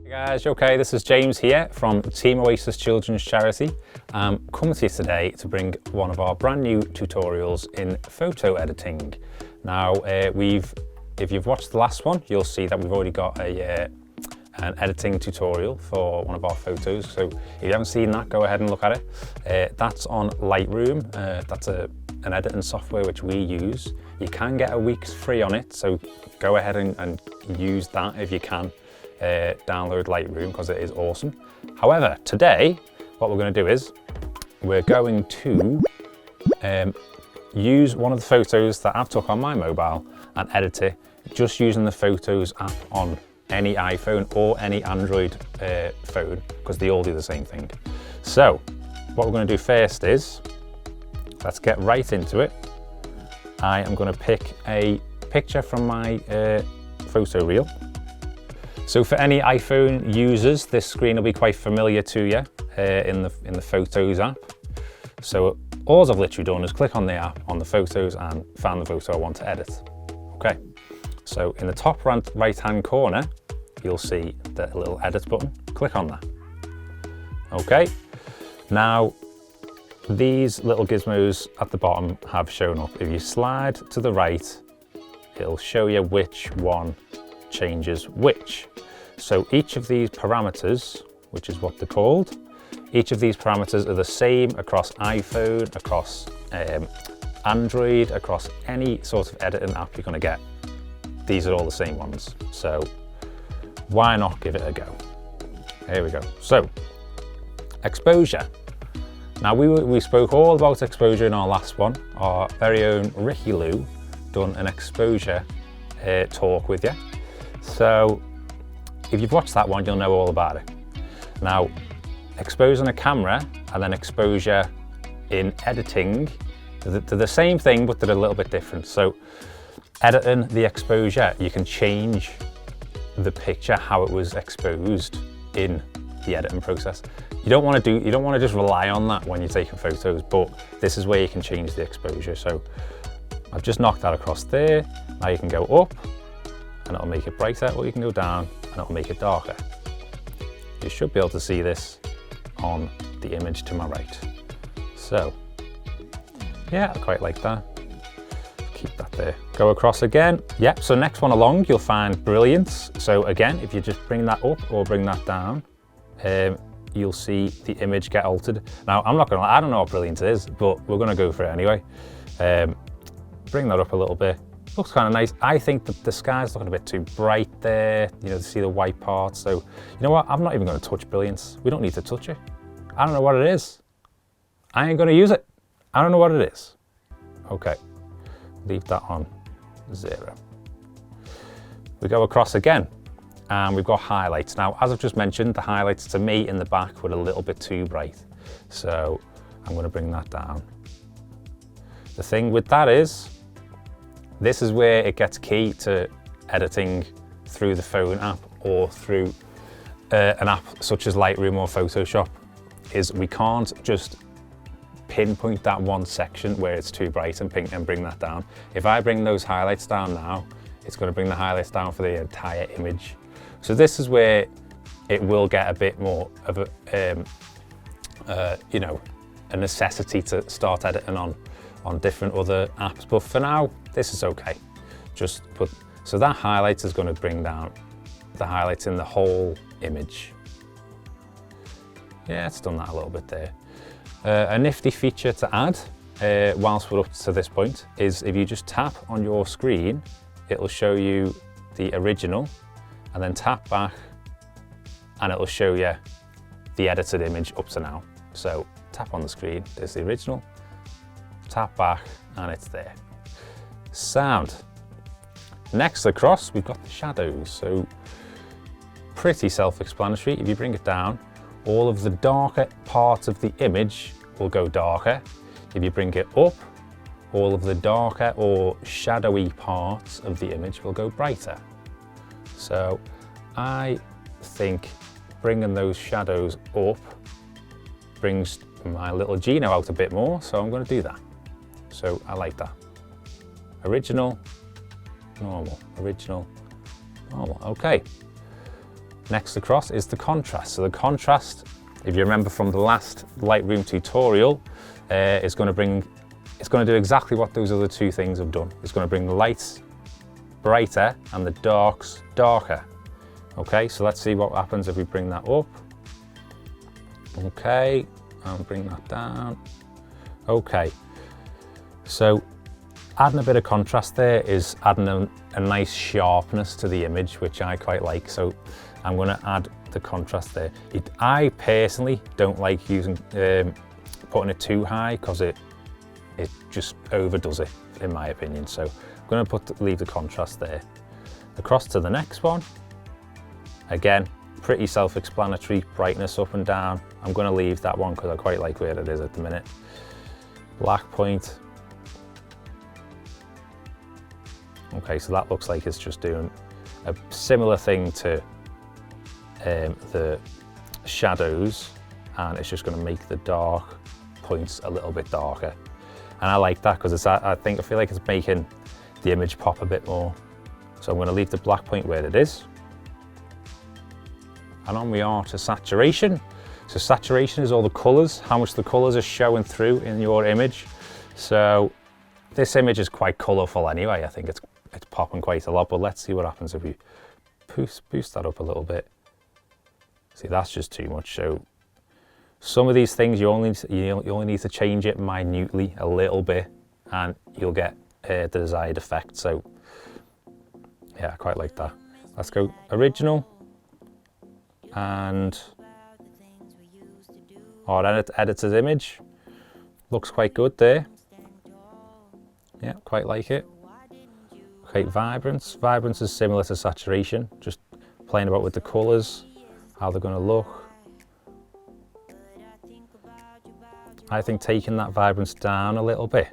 Hey guys, you okay? This is James here from Team Oasis Children's Charity. I'm coming to you today to bring one of our brand new tutorials in photo editing. Now, if you've watched the last one, you'll see that we've already got an editing tutorial for one of our photos. So if you haven't seen that, go ahead and look at it. That's on Lightroom. That's an editing software which we use. You can get a week's free on it, so go ahead and use that if you can. Download Lightroom because it is awesome. However, today what we're going to do is we're going to use one of the photos that I've took on my mobile and edit it just using the Photos app on any iPhone or any Android phone, because they all do the same thing. So what we're going to do first is, let's get right into it. I am going to pick a picture from my photo reel. So for any iPhone users, this screen will be quite familiar to you in the Photos app. So all I've literally done is click on the app, on the Photos, and found the photo I want to edit. Okay, so in the top right-hand corner, you'll see the little edit button. Click on that. Okay, now these little gizmos at the bottom have shown up. If you slide to the right, it'll show you which one changes which. So each of these parameters, which is what they're called, each of these parameters are the same across iPhone, across Android, across any sort of editing app you're going to get. These are all the same ones. So why not give it a go? Here we go. So exposure. Now we spoke all about exposure in our last one. Our very own Ricky Lou done an exposure talk with you. So if you've watched that one, you'll know all about it. Now, exposing a camera and then exposure in editing, they're the same thing, but they're a little bit different. So editing the exposure, you can change the picture, how it was exposed in the editing process. You don't want to just rely on that when you're taking photos, but this is where you can change the exposure. So I've just knocked that across there. Now you can go up and it'll make it brighter, or you can go down and it'll make it darker. You should be able to see this on the image to my right. So yeah, I quite like that. Keep that there. Go across again. Yep, so next one along, you'll find Brilliance. So again, if you just bring that up or bring that down, you'll see the image get altered. Now, I'm not gonna lie, I don't know what Brilliance is, but we're gonna go for it anyway. Bring that up a little bit. Looks kind of nice. I think that the sky's looking a bit too bright there, you know, to see the white parts. So, you know what? I'm not even going to touch Brilliance. We don't need to touch it. I don't know what it is. I ain't going to use it. I don't know what it is. Okay, leave that on 0. We go across again, and we've got highlights. Now, as I've just mentioned, the highlights to me in the back were a little bit too bright. So I'm going to bring that down. The thing with that is, this is where it gets key to editing through the phone app or through an app such as Lightroom or Photoshop, is we can't just pinpoint that one section where it's too bright and bring that down. If I bring those highlights down now, it's going to bring the highlights down for the entire image. So this is where it will get a bit more of a, you know, a necessity to start editing on different other apps, but for now, this is okay. So that highlight is going to bring down the highlights in the whole image. Yeah, it's done that a little bit there. A nifty feature to add, whilst we're up to this point, is if you just tap on your screen, it'll show you the original, and then tap back, and it'll show you the edited image up to now. So tap on the screen, there's the original, tap back, and it's there. Sound. Next across, we've got the shadows. So pretty self-explanatory. If you bring it down, all of the darker parts of the image will go darker. If you bring it up, all of the darker or shadowy parts of the image will go brighter. So I think bringing those shadows up brings my little Gino out a bit more, so I'm going to do that. So I like that. Original, normal, original, normal. Okay. next across is the contrast. So the contrast, if you remember from the last Lightroom tutorial, is going to do exactly what those other two things have done. It's going to bring the lights brighter and the darks darker. Okay, so let's see what happens if we bring that up. Okay, and bring that down. Okay, so adding a bit of contrast there is adding a nice sharpness to the image, which I quite like. So I'm going to add the contrast there. I personally don't like using putting it too high because it just overdoes it, in my opinion. So I'm going to leave the contrast there. Across to the next one. Again, pretty self-explanatory, brightness up and down. I'm going to leave that one because I quite like where it is at the minute. Black point. Okay, so that looks like it's just doing a similar thing to the shadows, and it's just going to make the dark points a little bit darker. And I like that because I feel like it's making the image pop a bit more. So I'm going to leave the black point where it is. And on we are to saturation. So saturation is all the colours, how much the colours are showing through in your image. So this image is quite colourful anyway. I think it's popping quite a lot, but let's see what happens if we boost that up a little bit. See, that's just too much. So some of these things you only need to change it minutely a little bit and you'll get the desired effect. So yeah, I quite like that. Let's go original. And our edited image looks quite good there. Yeah, quite like it. Okay, Vibrance. Vibrance is similar to saturation, just playing about with the colours, how they're going to look. I think taking that Vibrance down a little bit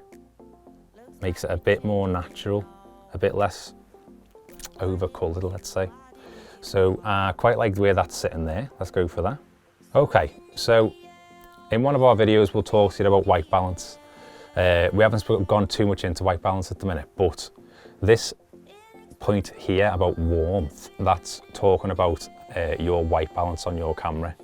makes it a bit more natural, a bit less over-coloured, let's say. So I quite like the way that's sitting there. Let's go for that. Okay, so in one of our videos, we'll talk to you about white balance. We haven't gone too much into white balance at the minute, but this point here about warmth, that's talking about your white balance on your camera.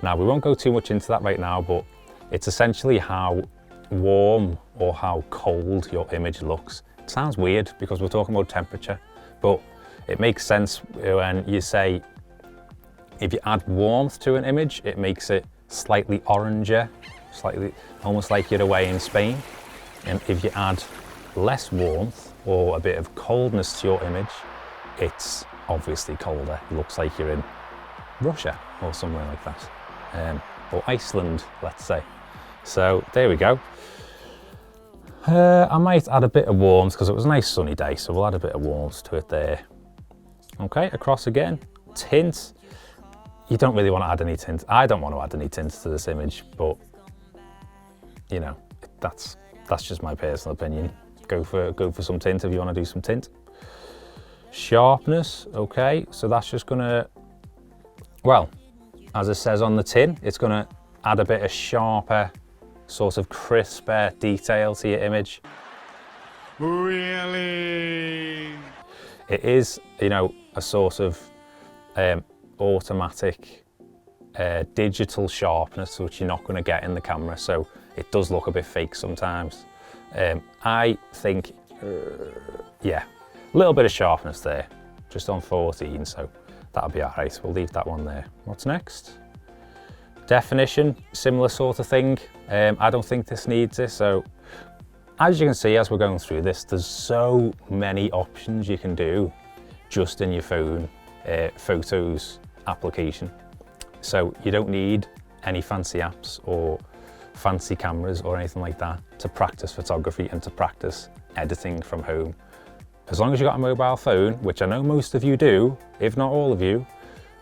Now, we won't go too much into that right now, but it's essentially how warm or how cold your image looks. It sounds weird because we're talking about temperature, but it makes sense when you say, if you add warmth to an image, it makes it slightly oranger, slightly almost like you're away in Spain. And if you add less warmth or a bit of coldness to your image, it's obviously colder. It looks like you're in Russia or somewhere like that, or Iceland, let's say. So there we go. I might add a bit of warmth because it was a nice sunny day, so we'll add a bit of warmth to it there. Okay, across again. Tint. You don't really want to add any tint. I don't want to add any tint to this image, but you know, that's just my personal opinion. Go for some tint if you want to do some tint. Sharpness. Okay, so that's just gonna, well, as it says on the tin, it's gonna add a bit of sharper, sort of crisper detail to your image. Really? It is, you know, a sort of automatic digital sharpness, which you're not going to get in the camera, so it does look a bit fake sometimes. I think, yeah, a little bit of sharpness there, just on 14, so that'll be all right. We'll leave that one there. What's next? Definition, similar sort of thing. I don't think this needs it, so as you can see, as we're going through this, there's so many options you can do just in your phone photos application. So you don't need any fancy apps or fancy cameras or anything like that to practice photography and to practice editing from home. As long as you've got a mobile phone, which I know most of you do, if not all of you,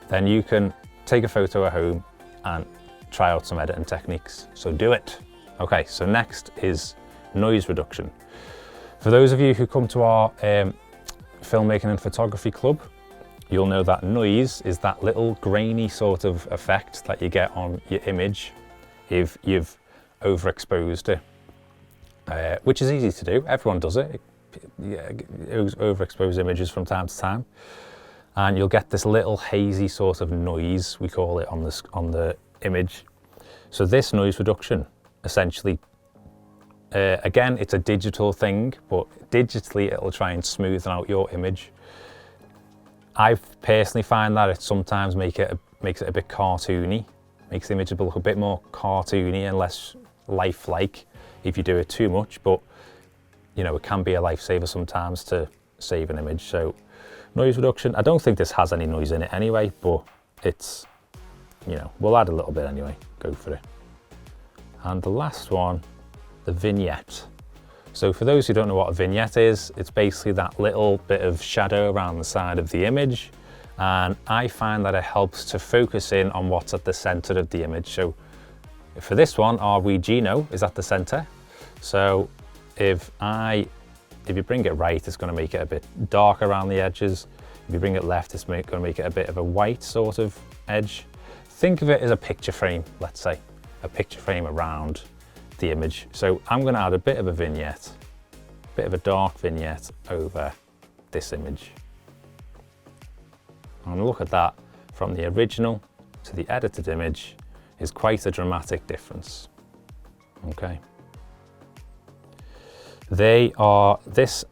then you can take a photo at home and try out some editing techniques. So do it. Okay, so next is noise reduction. For those of you who come to our filmmaking and photography club, you'll know that noise is that little grainy sort of effect that you get on your image if you've overexposed it, which is easy to do. Everyone does it. Overexpose images from time to time. and you'll get this little hazy sort of noise, we call it on the image. So this noise reduction, essentially, again, it's a digital thing, but digitally it'll try and smoothen out your image. I personally find that it sometimes makes it a bit cartoony, makes the image look a bit more cartoony and less lifelike if you do it too much, but you know, it can be a lifesaver sometimes to save an image. So noise reduction, I don't think this has any noise in it anyway, but it's, you know, we'll add a little bit anyway, go for it. And the last one, the vignette. So for those who don't know what a vignette is, it's basically that little bit of shadow around the side of the image. And I find that it helps to focus in on what's at the center of the image. So for this one, our Regino is at the center. So if you bring it right, it's going to make it a bit dark around the edges. If you bring it left, it's going to make it a bit of a white sort of edge. Think of it as a picture frame, let's say, a picture frame around the image. So I'm going to add a bit of a vignette, a bit of a dark vignette over this image. And look at that, from the original to the edited image is quite a dramatic difference. Okay. They are this,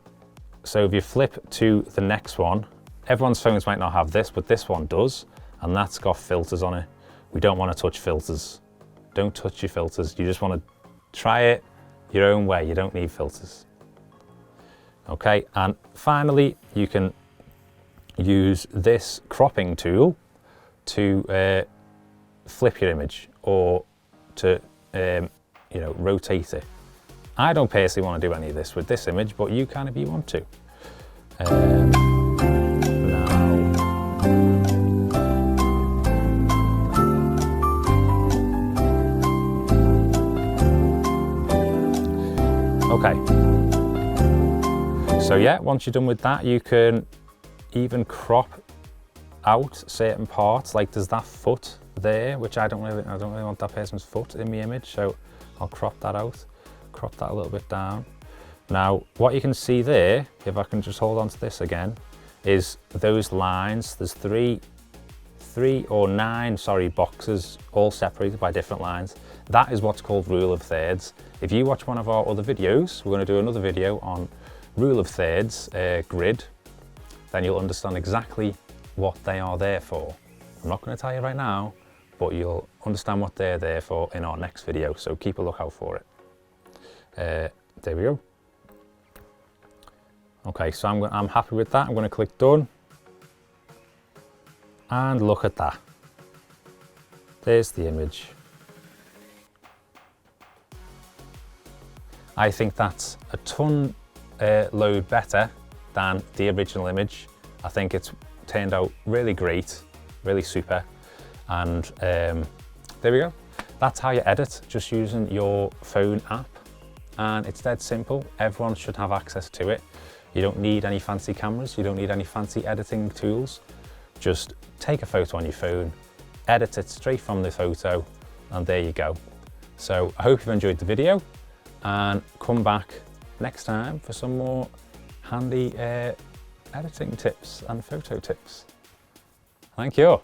so if you flip to the next one, everyone's phones might not have this, but this one does, and that's got filters on it. We don't want to touch filters. Don't touch your filters. You just want to try it your own way. You don't need filters. Okay, and finally, you can use this cropping tool to flip your image or to you know, rotate it. I don't personally want to do any of this with this image, but you can if you want to. Okay, so yeah, once you're done with that, you can even crop out certain parts, like there's that foot there, which I don't really want that person's foot in my image, so I'll crop that out, crop that a little bit down. Now, what you can see there, if I can just hold on to this again, is those lines. There's three or nine boxes, all separated by different lines. That is what's called rule of thirds. If you watch one of our other videos, we're going to do another video on rule of thirds grid, then you'll understand exactly what they are there for. I'm not going to tell you right now, but you'll understand what they're there for in our next video, so keep a lookout for it. There we go. Okay, so I'm happy with that. I'm going to click done. And look at that. There's the image. I think that's a ton load better than the original image. I think it's turned out really great, really super. And there we go. That's how you edit, just using your phone app. And it's dead simple. Everyone should have access to it. You don't need any fancy cameras. You don't need any fancy editing tools. Just take a photo on your phone, edit it straight from the photo, and there you go. So I hope you've enjoyed the video, and come back next time for some more handy editing tips and photo tips. Thank you.